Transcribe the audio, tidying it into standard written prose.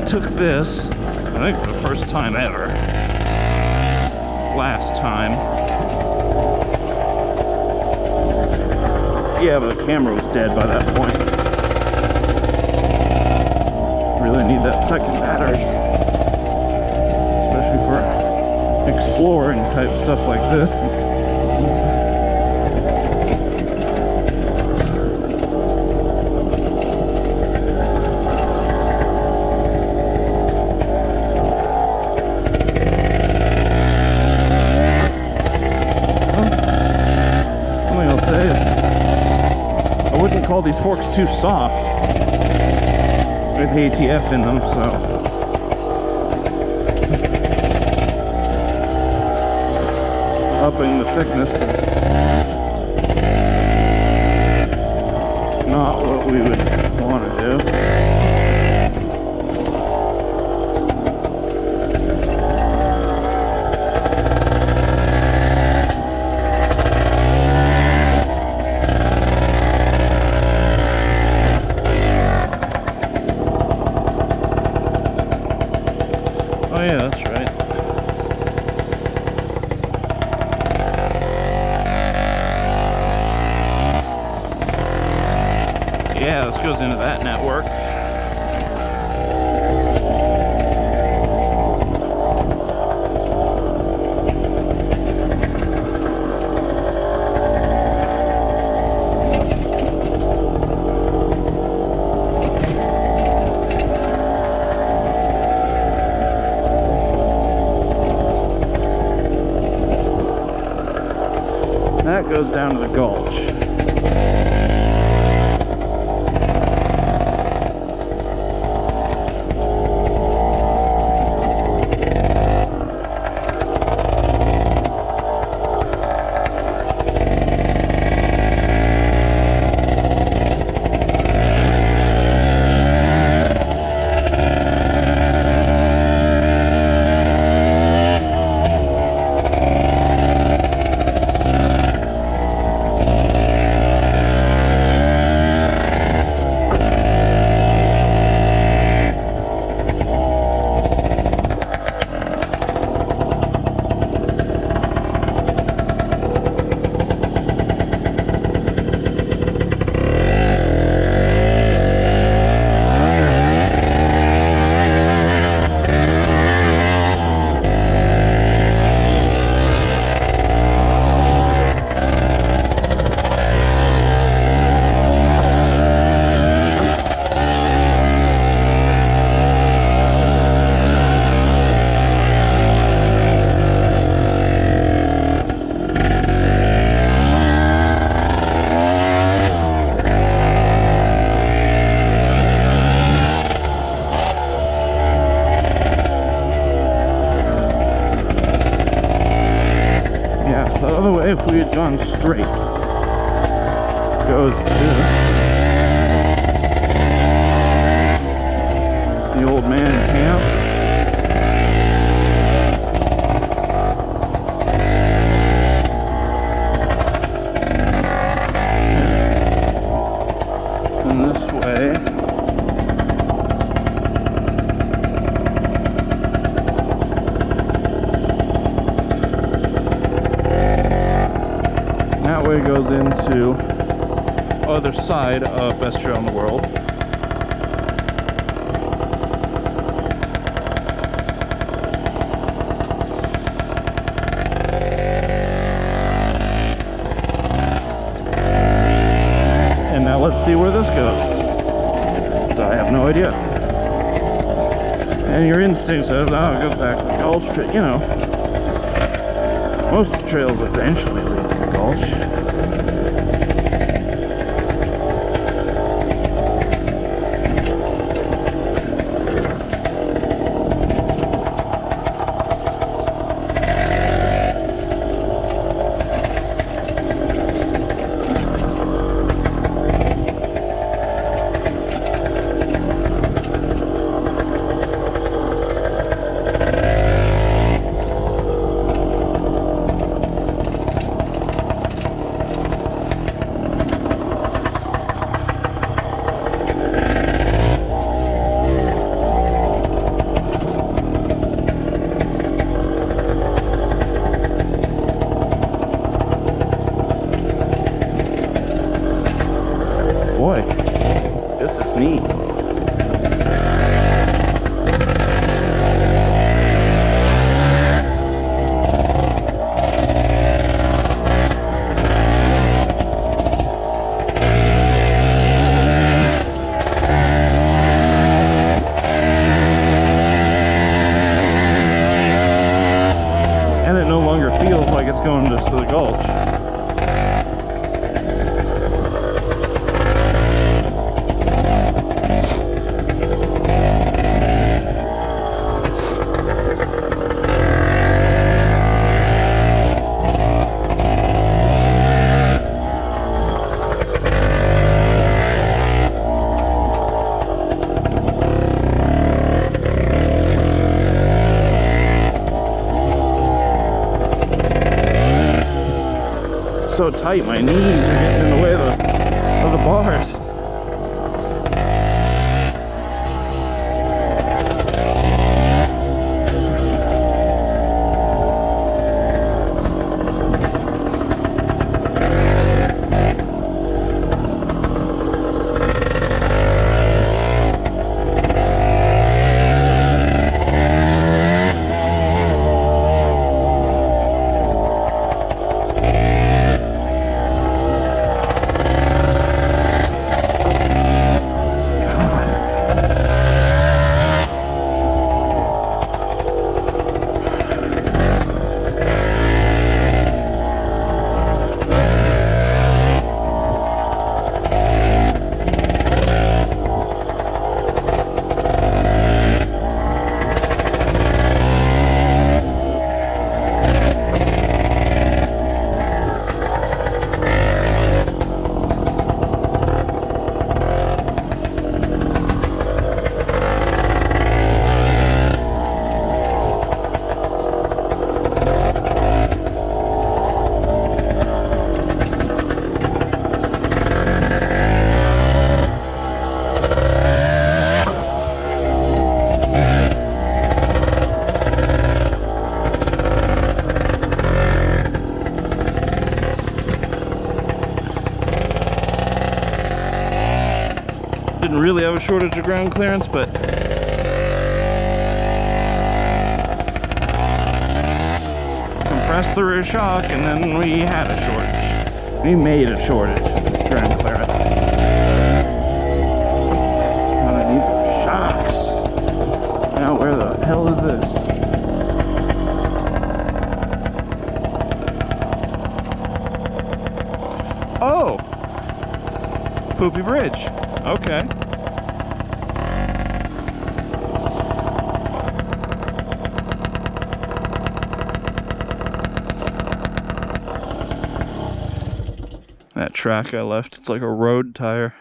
took this, I think for the first time ever, last time. Yeah, but the camera was dead by that point. Really need that second battery, especially for exploring type stuff like this. Call these forks too soft with ATF in them, so upping the thickness is not what we would want to do. Yeah, that's right. Yeah, this goes into that network. That goes down to the gulch. If we had gone straight, goes to the old man camp. And this way goes into other side of best trail in the world. And now let's see where this goes. I have no idea. And your instinct says, oh, go back to the gulch. You know, most of the trails eventually lead to the gulch. the gulch. So tight, my knees are getting in the way of the bars. Didn't really have a shortage of ground clearance, but compressed the rear shock and then we had a shortage. We made a shortage of ground clearance. And I need those shocks. Now where the hell is this? Oh! Poopy Bridge. Okay. That track I left, it's like a road tire.